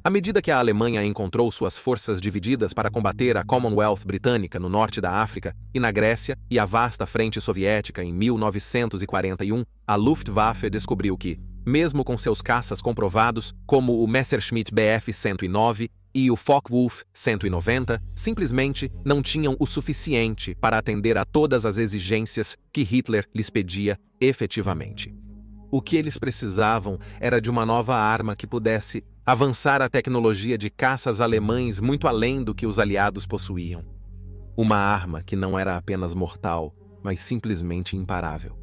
À medida que a Alemanha encontrou suas forças divididas para combater a Commonwealth britânica no norte da África e na Grécia e a vasta frente soviética em 1941, a Luftwaffe descobriu que, mesmo com seus caças comprovados, como o Messerschmitt Bf-109 e o Focke-Wulf 190, simplesmente não tinham o suficiente para atender a todas as exigências que Hitler lhes pedia efetivamente. O que eles precisavam era de uma nova arma que pudesse avançar a tecnologia de caças alemães muito além do que os aliados possuíam. Uma arma que não era apenas mortal, mas simplesmente imparável.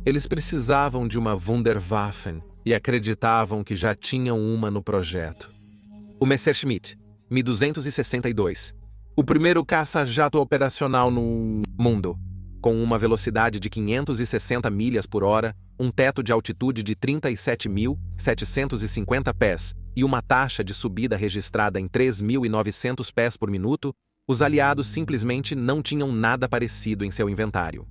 Eles precisavam de uma Wunderwaffen e acreditavam que já tinham uma no projeto. O Messerschmitt Mi-262, o primeiro caça-jato operacional no mundo, com uma velocidade de 560 milhas por hora, um teto de altitude de 37.750 pés e uma taxa de subida registrada em 3.900 pés por minuto, os aliados simplesmente não tinham nada parecido em seu inventário.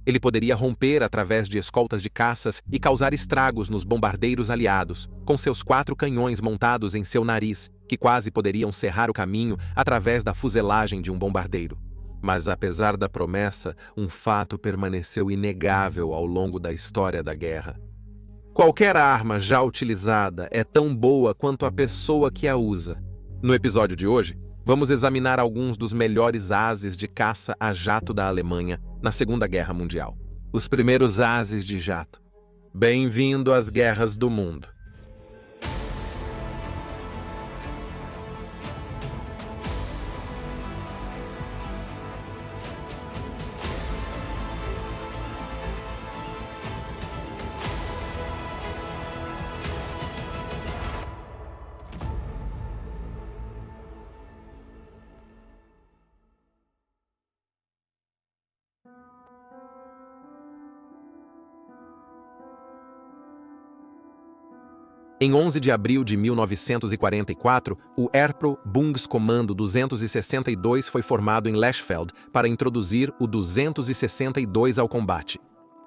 Ele poderia romper através de escoltas de caças e causar estragos nos bombardeiros aliados, com seus 4 canhões montados em seu nariz, que quase poderiam cerrar o caminho através da fuselagem de um bombardeiro. Mas apesar da promessa, um fato permaneceu inegável ao longo da história da guerra. Qualquer arma já utilizada é tão boa quanto a pessoa que a usa. No episódio de hoje, vamos examinar alguns dos melhores ases de caça a jato da Alemanha na Segunda Guerra Mundial. Os primeiros ases de jato. Bem-vindo às guerras do mundo. Em 11 de abril de 1944, o Erprobungskommando 262 foi formado em Lechfeld para introduzir o 262 ao combate.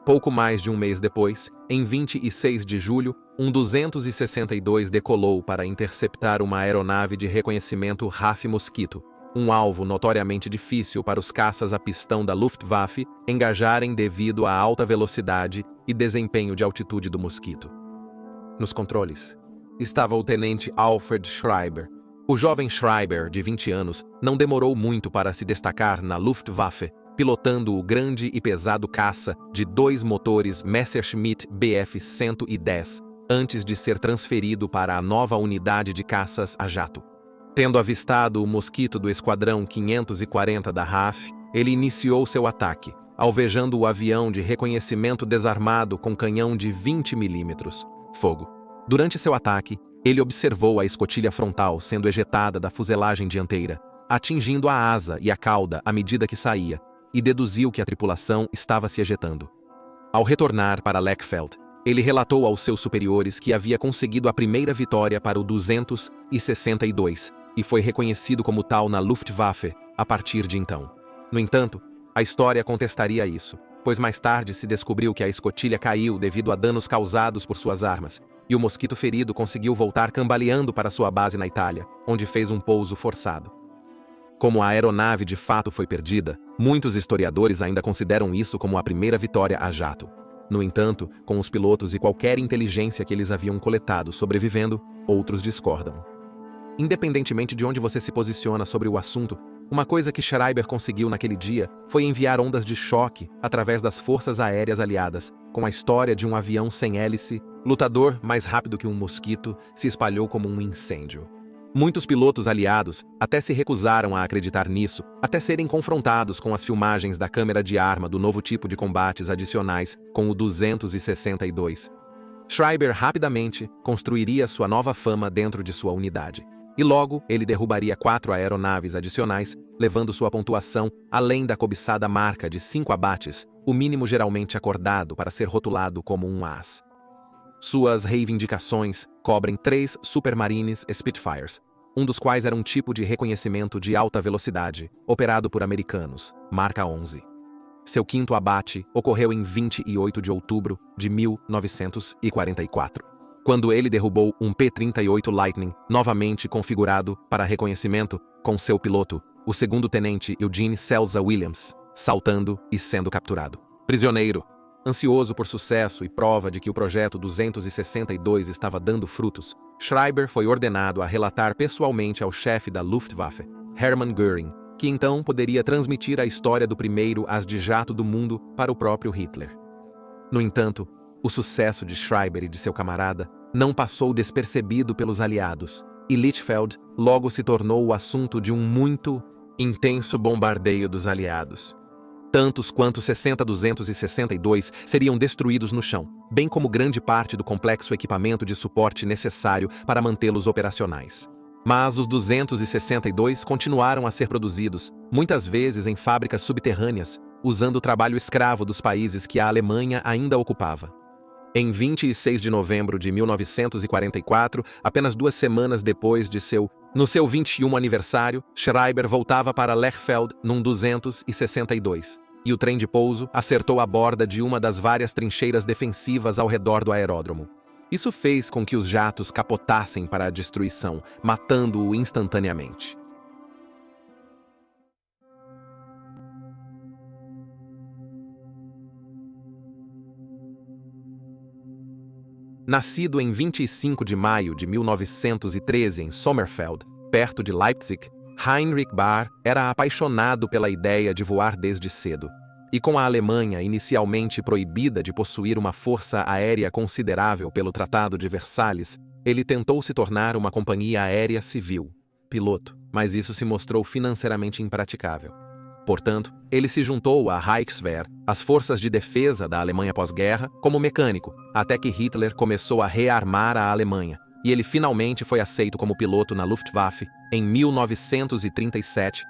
Pouco mais de um mês depois, em 26 de julho, um 262 decolou para interceptar uma aeronave de reconhecimento RAF Mosquito, um alvo notoriamente difícil para os caças a pistão da Luftwaffe engajarem devido à alta velocidade e desempenho de altitude do Mosquito. Nos controles estava o tenente Alfred Schreiber. O jovem Schreiber, de 20 anos, não demorou muito para se destacar na Luftwaffe, pilotando o grande e pesado caça de 2 motores Messerschmitt Bf-110, antes de ser transferido para a nova unidade de caças a jato. Tendo avistado o Mosquito do Esquadrão 540 da RAF, ele iniciou seu ataque, alvejando o avião de reconhecimento desarmado com canhão de 20 mm. Fogo. Durante seu ataque, ele observou a escotilha frontal sendo ejetada da fuselagem dianteira, atingindo a asa e a cauda à medida que saía, e deduziu que a tripulação estava se ejetando. Ao retornar para Lechfeld, ele relatou aos seus superiores que havia conseguido a primeira vitória para o 262 e foi reconhecido como tal na Luftwaffe a partir de então. No entanto, a história contestaria isso, pois mais tarde se descobriu que a escotilha caiu devido a danos causados por suas armas, e o Mosquito ferido conseguiu voltar cambaleando para sua base na Itália, onde fez um pouso forçado. Como a aeronave de fato foi perdida, muitos historiadores ainda consideram isso como a primeira vitória a jato. No entanto, com os pilotos e qualquer inteligência que eles haviam coletado sobrevivendo, outros discordam. Independentemente de onde você se posiciona sobre o assunto, uma coisa que Schreiber conseguiu naquele dia foi enviar ondas de choque através das forças aéreas aliadas, com a história de um avião sem hélice, lutador mais rápido que um mosquito, se espalhou como um incêndio. Muitos pilotos aliados até se recusaram a acreditar nisso, até serem confrontados com as filmagens da câmera de arma do novo tipo de combates adicionais com o 262. Schreiber rapidamente construiria sua nova fama dentro de sua unidade. E logo, ele derrubaria 4 aeronaves adicionais, levando sua pontuação além da cobiçada marca de 5 abates, o mínimo geralmente acordado para ser rotulado como um as. Suas reivindicações cobrem 3 Supermarines Spitfires, um dos quais era um tipo de reconhecimento de alta velocidade, operado por americanos, marca 11. Seu 5º abate ocorreu em 28 de outubro de 1944. quando ele derrubou um P-38 Lightning, novamente configurado para reconhecimento, com seu piloto, o segundo-tenente Eugene Selza Williams, saltando e sendo capturado. Prisioneiro, ansioso por sucesso e prova de que o projeto 262 estava dando frutos, Schreiber foi ordenado a relatar pessoalmente ao chefe da Luftwaffe, Hermann Göring, que então poderia transmitir a história do primeiro as de jato do mundo para o próprio Hitler. No entanto, o sucesso de Schreiber e de seu camarada não passou despercebido pelos aliados, e Lichtenfeld logo se tornou o assunto de um muito intenso bombardeio dos aliados. Tantos quanto 60-262 seriam destruídos no chão, bem como grande parte do complexo equipamento de suporte necessário para mantê-los operacionais. Mas os 262 continuaram a ser produzidos, muitas vezes em fábricas subterrâneas, usando o trabalho escravo dos países que a Alemanha ainda ocupava. Em 26 de novembro de 1944, apenas 2 semanas depois de seu 21º aniversário, Schreiber voltava para Lechfeld num 262, e o trem de pouso acertou a borda de uma das várias trincheiras defensivas ao redor do aeródromo. Isso fez com que os jatos capotassem para a destruição, matando-o instantaneamente. Nascido em 25 de maio de 1913 em Sommerfeld, perto de Leipzig, Heinrich Bahr era apaixonado pela ideia de voar desde cedo. E com a Alemanha inicialmente proibida de possuir uma força aérea considerável pelo Tratado de Versalhes, ele tentou se tornar uma companhia aérea civil, piloto, mas isso se mostrou financeiramente impraticável. Portanto, ele se juntou à Reichswehr, as forças de defesa da Alemanha pós-guerra, como mecânico, até que Hitler começou a rearmar a Alemanha, e ele finalmente foi aceito como piloto na Luftwaffe em 1937.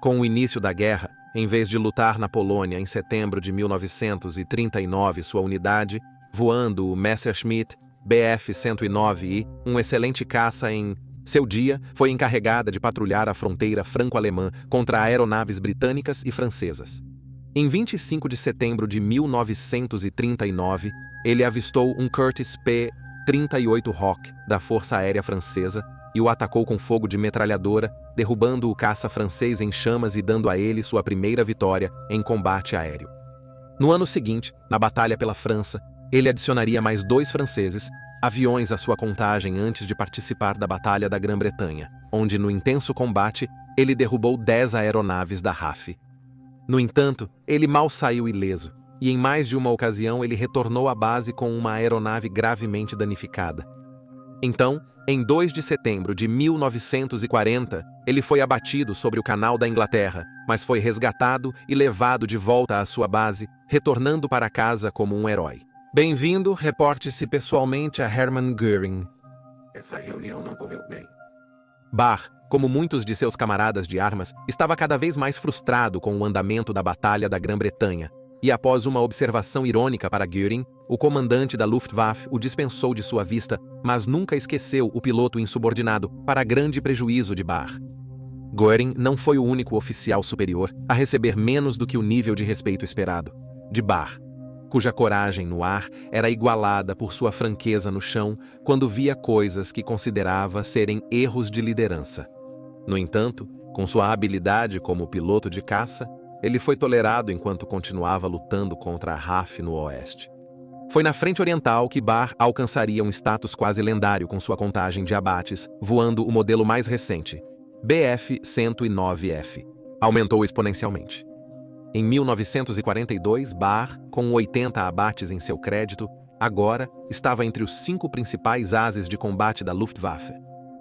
Com o início da guerra, em vez de lutar na Polônia em setembro de 1939, sua unidade, voando o Messerschmitt Bf-109I, um excelente caça em seu dia, foi encarregada de patrulhar a fronteira franco-alemã contra aeronaves britânicas e francesas. Em 25 de setembro de 1939, ele avistou um Curtiss P-38 Hawk da Força Aérea Francesa e o atacou com fogo de metralhadora, derrubando o caça francês em chamas e dando a ele sua primeira vitória em combate aéreo. No ano seguinte, na batalha pela França, ele adicionaria mais 2 franceses, aviões à sua contagem antes de participar da Batalha da Grã-Bretanha, onde, no intenso combate, ele derrubou 10 aeronaves da RAF. No entanto, ele mal saiu ileso, e em mais de uma ocasião ele retornou à base com uma aeronave gravemente danificada. Então, em 2 de setembro de 1940, ele foi abatido sobre o Canal da Inglaterra, mas foi resgatado e levado de volta à sua base, retornando para casa como um herói. Bem-vindo, reporte-se pessoalmente a Hermann Göring. Essa reunião não correu bem. Bahr, como muitos de seus camaradas de armas, estava cada vez mais frustrado com o andamento da Batalha da Grã-Bretanha, e após uma observação irônica para Göring, o comandante da Luftwaffe o dispensou de sua vista, mas nunca esqueceu o piloto insubordinado, para grande prejuízo de Bahr. Göring não foi o único oficial superior a receber menos do que o nível de respeito esperado, de Bahr, cuja coragem no ar era igualada por sua franqueza no chão quando via coisas que considerava serem erros de liderança. No entanto, com sua habilidade como piloto de caça, ele foi tolerado enquanto continuava lutando contra a RAF no Oeste. Foi na frente oriental que Bahr alcançaria um status quase lendário com sua contagem de abates, voando o modelo mais recente, Bf-109F. Aumentou exponencialmente. Em 1942, Bahr, com 80 abates em seu crédito, agora estava entre os 5 principais ases de combate da Luftwaffe.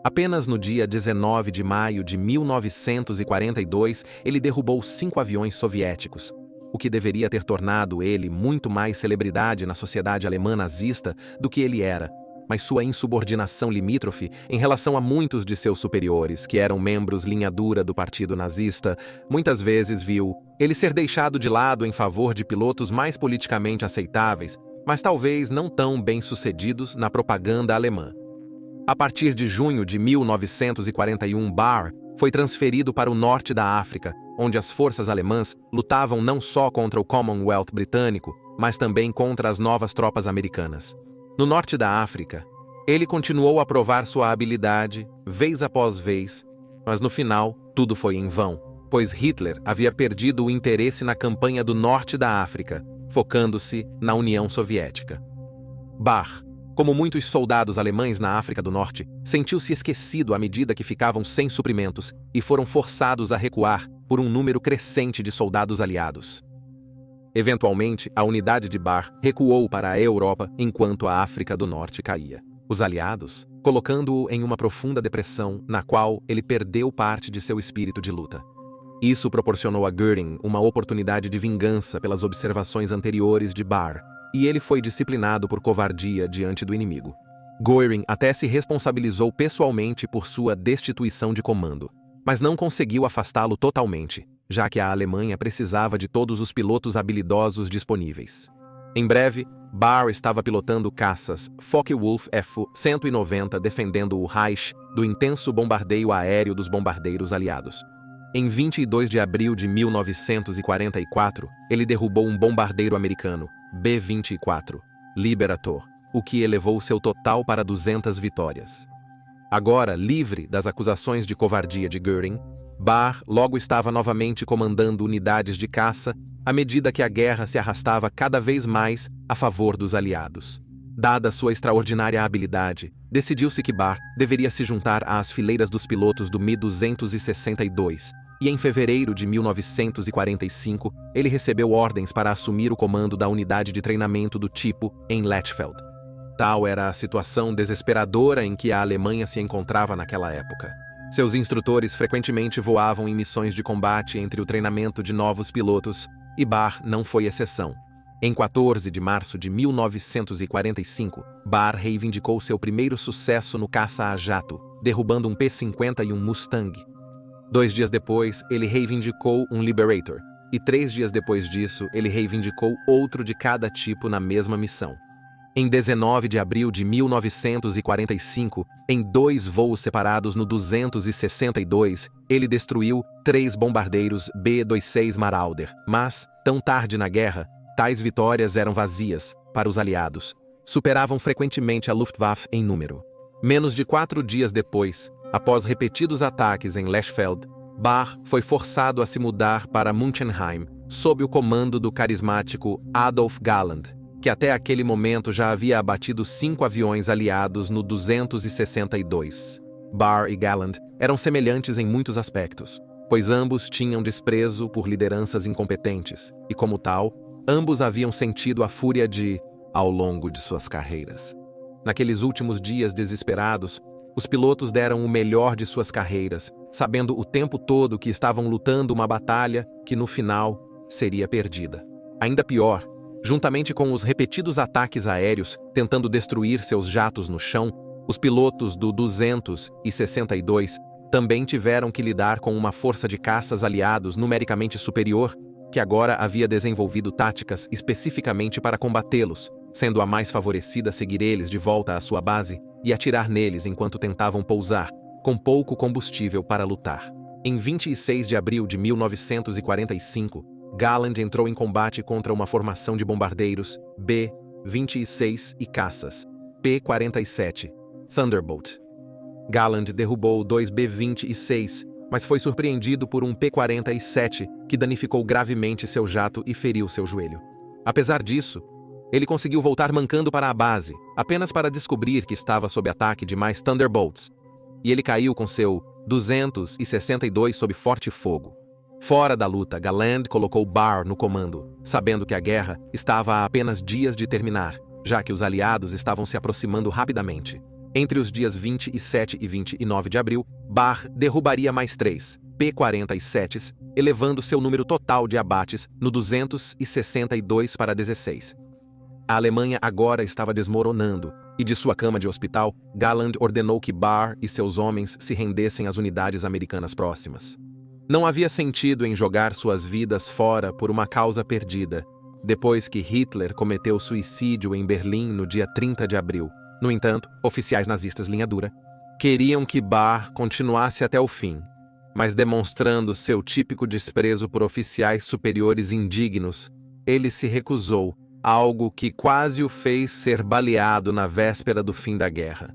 Apenas no dia 19 de maio de 1942, ele derrubou 5 aviões soviéticos, o que deveria ter tornado ele muito mais celebridade na sociedade alemã nazista do que ele era, mas sua insubordinação limítrofe em relação a muitos de seus superiores, que eram membros linha dura do partido nazista, muitas vezes viu ele ser deixado de lado em favor de pilotos mais politicamente aceitáveis, mas talvez não tão bem-sucedidos na propaganda alemã. A partir de junho de 1941, Bahr foi transferido para o norte da África, onde as forças alemãs lutavam não só contra o Commonwealth britânico, mas também contra as novas tropas americanas. No norte da África, Ele continuou a provar sua habilidade, vez após vez, mas no final, tudo foi em vão, pois Hitler havia perdido o interesse na campanha do norte da África, focando-se na União Soviética. Barr, como muitos soldados alemães na África do Norte, sentiu-se esquecido à medida que ficavam sem suprimentos e foram forçados a recuar por um número crescente de soldados aliados. Eventualmente, a unidade de Barr recuou para a Europa enquanto a África do Norte caía. Os aliados, colocando-o em uma profunda depressão na qual ele perdeu parte de seu espírito de luta. Isso proporcionou a Göring uma oportunidade de vingança pelas observações anteriores de Barr, e ele foi disciplinado por covardia diante do inimigo. Göring até se responsabilizou pessoalmente por sua destituição de comando, mas não conseguiu afastá-lo totalmente, já que a Alemanha precisava de todos os pilotos habilidosos disponíveis. Em breve, Barr estava pilotando caças Focke-Wulf Fu-190 defendendo o Reich do intenso bombardeio aéreo dos bombardeiros aliados. Em 22 de abril de 1944, ele derrubou um bombardeiro americano, B-24, Liberator, o que elevou seu total para 200 vitórias. Agora, livre das acusações de covardia de Göring, Barr logo estava novamente comandando unidades de caça à medida que a guerra se arrastava cada vez mais a favor dos aliados. Dada sua extraordinária habilidade, decidiu-se que Barr deveria se juntar às fileiras dos pilotos do Mi-262, e em fevereiro de 1945 ele recebeu ordens para assumir o comando da unidade de treinamento do tipo em Lechfeld. Tal era a situação desesperadora em que a Alemanha se encontrava naquela época. Seus instrutores frequentemente voavam em missões de combate entre o treinamento de novos pilotos, e Barr não foi exceção. Em 14 de março de 1945, Barr reivindicou seu primeiro sucesso no caça a jato, derrubando um P-50 e um Mustang. 2 dias depois, ele reivindicou um Liberator, e 3 dias depois disso, ele reivindicou outro de cada tipo na mesma missão. Em 19 de abril de 1945, em 2 voos separados no 262, ele destruiu 3 bombardeiros B-26 Marauder, mas, tão tarde na guerra, tais vitórias eram vazias para os aliados. Superavam frequentemente a Luftwaffe em número. Menos de 4 dias depois, após repetidos ataques em Lechfeld, Barr foi forçado a se mudar para Munchenheim, sob o comando do carismático Adolf Galland, que até aquele momento já havia abatido 5 aviões aliados no 262. Barr e Galland eram semelhantes em muitos aspectos, pois ambos tinham desprezo por lideranças incompetentes, e como tal, ambos haviam sentido a fúria ao longo de suas carreiras. Naqueles últimos dias desesperados, os pilotos deram o melhor de suas carreiras, sabendo o tempo todo que estavam lutando uma batalha que, no final, seria perdida. Ainda pior, juntamente com os repetidos ataques aéreos tentando destruir seus jatos no chão, os pilotos do 262 também tiveram que lidar com uma força de caças aliados numericamente superior, que agora havia desenvolvido táticas especificamente para combatê-los, sendo a mais favorecida seguir eles de volta à sua base e atirar neles enquanto tentavam pousar, com pouco combustível para lutar. Em 26 de abril de 1945, Galland entrou em combate contra uma formação de bombardeiros B-26 e caças P-47, Thunderbolt. Galland derrubou 2 B-26, mas foi surpreendido por um P-47 que danificou gravemente seu jato e feriu seu joelho. Apesar disso, ele conseguiu voltar mancando para a base, apenas para descobrir que estava sob ataque de mais Thunderbolts, e ele caiu com seu 262 sob forte fogo. Fora da luta, Galland colocou Barr no comando, sabendo que a guerra estava a apenas dias de terminar, já que os aliados estavam se aproximando rapidamente. Entre os dias 27 e 29 de abril, Barr derrubaria mais 3 P-47s, elevando seu número total de abates no 262 para 16. A Alemanha agora estava desmoronando, e de sua cama de hospital, Galland ordenou que Barr e seus homens se rendessem às unidades americanas próximas. Não havia sentido em jogar suas vidas fora por uma causa perdida, depois que Hitler cometeu suicídio em Berlim no dia 30 de abril. No entanto, oficiais nazistas linha dura queriam que Barr continuasse até o fim, mas demonstrando seu típico desprezo por oficiais superiores indignos, ele se recusou algo que quase o fez ser baleado na véspera do fim da guerra.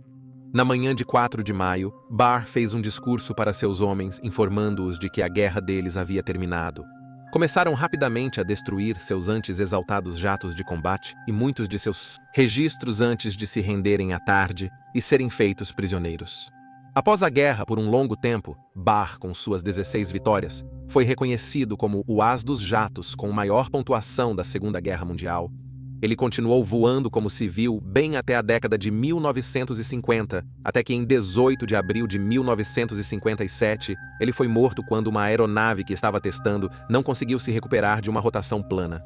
Na manhã de 4 de maio, Barr fez um discurso para seus homens, informando-os de que a guerra deles havia terminado. Começaram rapidamente a destruir seus antes exaltados jatos de combate e muitos de seus registros antes de se renderem à tarde e serem feitos prisioneiros. Após a guerra por um longo tempo, Barr, com suas 16 vitórias, foi reconhecido como o as dos jatos com maior pontuação da Segunda Guerra Mundial. Ele continuou voando como civil bem até a década de 1950, até que em 18 de abril de 1957, ele foi morto quando uma aeronave que estava testando não conseguiu se recuperar de uma rotação plana.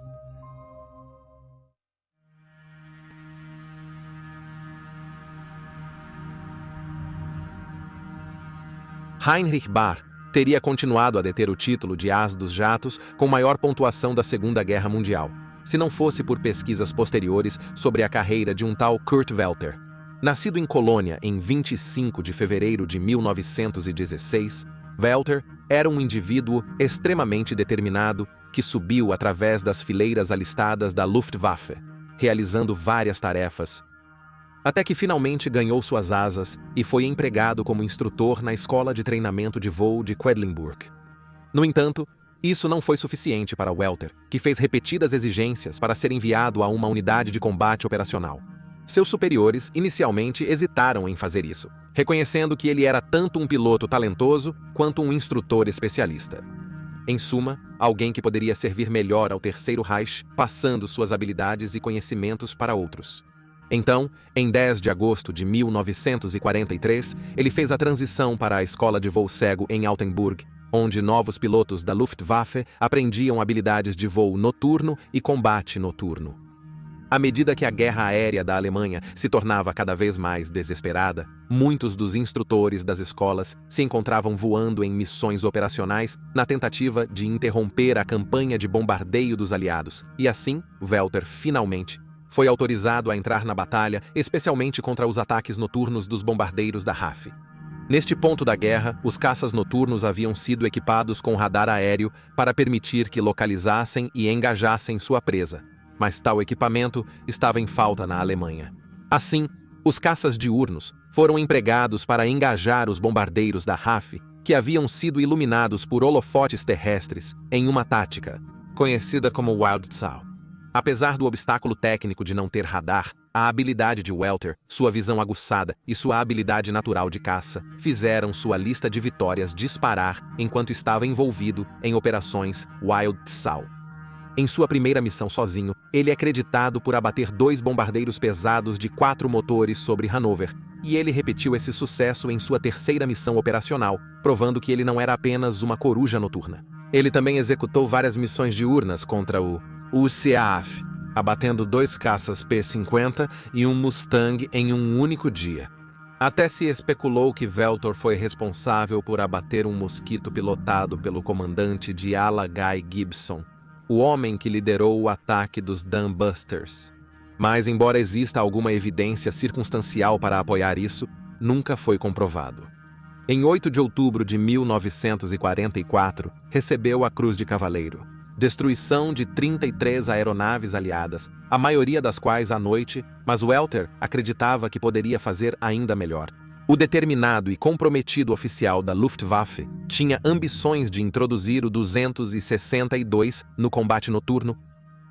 Heinrich Barr teria continuado a deter o título de as dos jatos com maior pontuação da Segunda Guerra Mundial, se não fosse por pesquisas posteriores sobre a carreira de um tal Kurt Welter. Nascido em Colônia em 25 de fevereiro de 1916, Welter era um indivíduo extremamente determinado que subiu através das fileiras alistadas da Luftwaffe, realizando várias tarefas, até que finalmente ganhou suas asas e foi empregado como instrutor na Escola de Treinamento de Voo de Quedlinburg. No entanto, isso não foi suficiente para Welter, que fez repetidas exigências para ser enviado a uma unidade de combate operacional. Seus superiores inicialmente hesitaram em fazer isso, reconhecendo que ele era tanto um piloto talentoso quanto um instrutor especialista. Em suma, alguém que poderia servir melhor ao Terceiro Reich, passando suas habilidades e conhecimentos para outros. Então, em 10 de agosto de 1943, ele fez a transição para a Escola de Voo Cego em Altenburg, onde novos pilotos da Luftwaffe aprendiam habilidades de voo noturno e combate noturno. À medida que a guerra aérea da Alemanha se tornava cada vez mais desesperada, muitos dos instrutores das escolas se encontravam voando em missões operacionais na tentativa de interromper a campanha de bombardeio dos aliados, e assim, Welter finalmente foi autorizado a entrar na batalha, especialmente contra os ataques noturnos dos bombardeiros da RAF. Neste ponto da guerra, os caças noturnos haviam sido equipados com radar aéreo para permitir que localizassem e engajassem sua presa, mas tal equipamento estava em falta na Alemanha. Assim, os caças diurnos foram empregados para engajar os bombardeiros da RAF, que haviam sido iluminados por holofotes terrestres em uma tática conhecida como Wildschau. Apesar do obstáculo técnico de não ter radar, a habilidade de Welter, sua visão aguçada e sua habilidade natural de caça fizeram sua lista de vitórias disparar enquanto estava envolvido em operações Wildschau. Em sua primeira missão sozinho, ele é creditado por abater 2 bombardeiros pesados de 4 motores sobre Hanover, e ele repetiu esse sucesso em sua terceira missão operacional, provando que ele não era apenas uma coruja noturna. Ele também executou várias missões diurnas contra o UCAF, abatendo 2 caças P-50 e um Mustang em um único dia. Até se especulou que Welter foi responsável por abater um mosquito pilotado pelo comandante de ala Guy Gibson, o homem que liderou o ataque dos Dambusters. Mas, embora exista alguma evidência circunstancial para apoiar isso, nunca foi comprovado. Em 8 de outubro de 1944, recebeu a Cruz de Cavaleiro. Destruição de 33 aeronaves aliadas, a maioria das quais à noite, mas Welter acreditava que poderia fazer ainda melhor. O determinado e comprometido oficial da Luftwaffe tinha ambições de introduzir o 262 no combate noturno.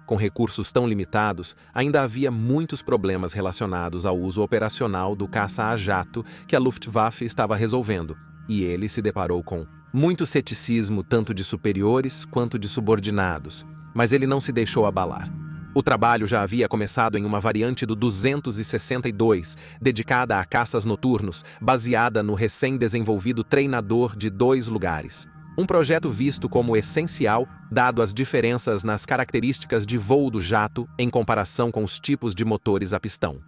Com recursos tão limitados, ainda havia muitos problemas relacionados ao uso operacional do caça a jato que a Luftwaffe estava resolvendo, e ele se deparou com muito ceticismo tanto de superiores quanto de subordinados, mas ele não se deixou abalar. O trabalho já havia começado em uma variante do 262, dedicada a caças noturnos, baseada no recém-desenvolvido treinador de 2 lugares. Um projeto visto como essencial, dado as diferenças nas características de voo do jato em comparação com os tipos de motores a pistão.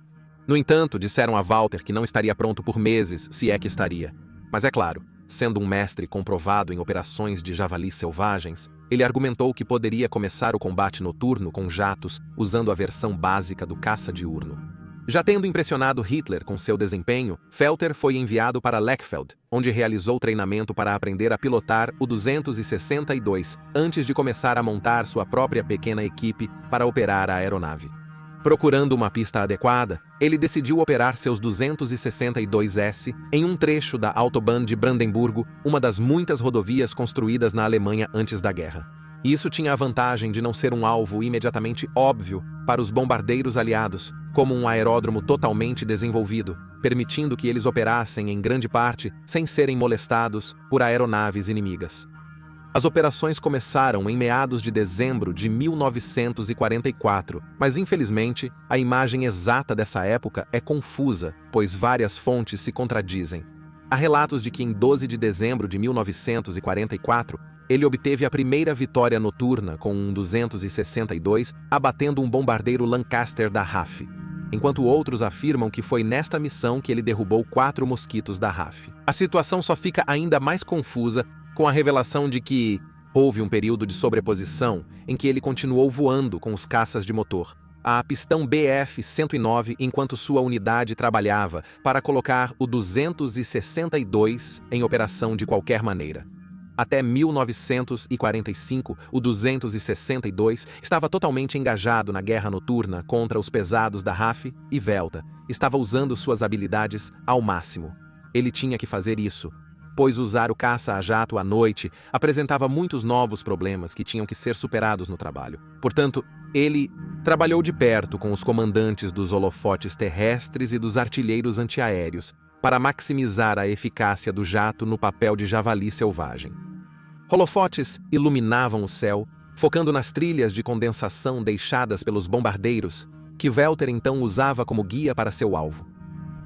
No entanto, disseram a Walter que não estaria pronto por meses, se é que estaria. Mas é claro, sendo um mestre comprovado em operações de javalis selvagens, ele argumentou que poderia começar o combate noturno com jatos usando a versão básica do caça diurno. Já tendo impressionado Hitler com seu desempenho, Welter foi enviado para Lechfeld, onde realizou treinamento para aprender a pilotar o 262, antes de começar a montar sua própria pequena equipe para operar a aeronave. Procurando uma pista adequada, ele decidiu operar seus 262S em um trecho da Autobahn de Brandemburgo, uma das muitas rodovias construídas na Alemanha antes da guerra. Isso tinha a vantagem de não ser um alvo imediatamente óbvio para os bombardeiros aliados, como um aeródromo totalmente desenvolvido, permitindo que eles operassem em grande parte sem serem molestados por aeronaves inimigas. As operações começaram em meados de dezembro de 1944, mas infelizmente a imagem exata dessa época é confusa, pois várias fontes se contradizem. Há relatos de que em 12 de dezembro de 1944, ele obteve a primeira vitória noturna com um 262, abatendo um bombardeiro Lancaster da RAF, enquanto outros afirmam que foi nesta missão que ele derrubou 4 mosquitos da RAF. A situação só fica ainda mais confusa com a revelação de que houve um período de sobreposição em que ele continuou voando com os caças de motor, a pistão Bf-109, enquanto sua unidade trabalhava para colocar o 262 em operação de qualquer maneira. Até 1945, o 262 estava totalmente engajado na guerra noturna contra os pesados da RAF e Velta. Estava usando suas habilidades ao máximo. Ele tinha que fazer isso, pois usar o caça a jato à noite apresentava muitos novos problemas que tinham que ser superados no trabalho. Portanto, ele trabalhou de perto com os comandantes dos holofotes terrestres e dos artilheiros antiaéreos para maximizar a eficácia do jato no papel de javali selvagem. Holofotes iluminavam o céu, focando nas trilhas de condensação deixadas pelos bombardeiros, que Welter então usava como guia para seu alvo.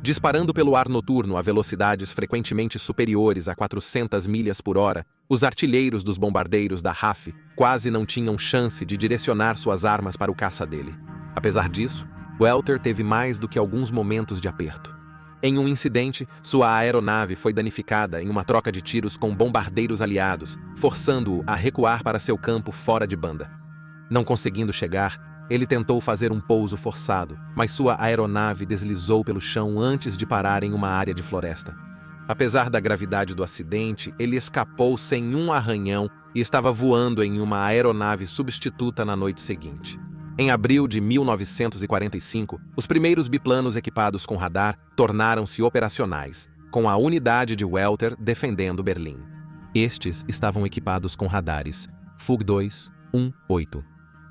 Disparando pelo ar noturno a velocidades frequentemente superiores a 400 milhas por hora, os artilheiros dos bombardeiros da RAF quase não tinham chance de direcionar suas armas para o caça dele. Apesar disso, Welter teve mais do que alguns momentos de aperto. Em um incidente, sua aeronave foi danificada em uma troca de tiros com bombardeiros aliados, forçando-o a recuar para seu campo fora de banda. Não conseguindo chegar, ele tentou fazer um pouso forçado, mas sua aeronave deslizou pelo chão antes de parar em uma área de floresta. Apesar da gravidade do acidente, ele escapou sem um arranhão e estava voando em uma aeronave substituta na noite seguinte. Em abril de 1945, os primeiros biplanos equipados com radar tornaram-se operacionais, com a unidade de Welter defendendo Berlim. Estes estavam equipados com radares FUG-2-18,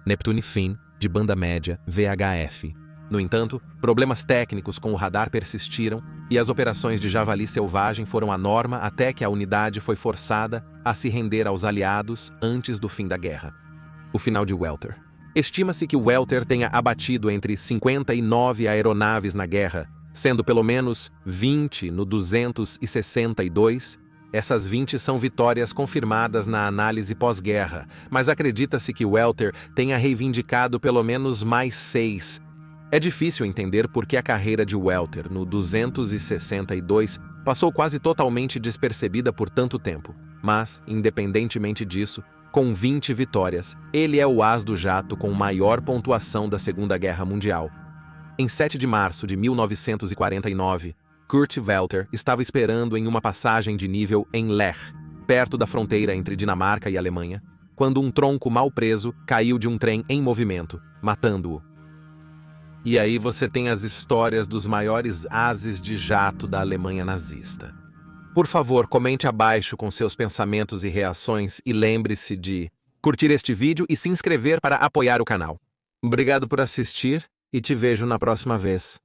Neptune Fin, de banda média VHF. No entanto, problemas técnicos com o radar persistiram e as operações de javali selvagem foram a norma até que a unidade foi forçada a se render aos aliados antes do fim da guerra. O final de Welter. Estima-se que Welter tenha abatido entre 59 aeronaves na guerra, sendo pelo menos 20 no 262. Essas 20 são vitórias confirmadas na análise pós-guerra, mas acredita-se que Welter tenha reivindicado pelo menos mais 6. É difícil entender por que a carreira de Welter no 262 passou quase totalmente despercebida por tanto tempo, mas, independentemente disso, com 20 vitórias, ele é o as do jato com maior pontuação da Segunda Guerra Mundial. Em 7 de março de 1949, Kurt Welter estava esperando em uma passagem de nível em Lech, perto da fronteira entre Dinamarca e Alemanha, quando um tronco mal preso caiu de um trem em movimento, matando-o. E aí você tem as histórias dos maiores ases de jato da Alemanha nazista. Por favor, comente abaixo com seus pensamentos e reações e lembre-se de curtir este vídeo e se inscrever para apoiar o canal. Obrigado por assistir e te vejo na próxima vez.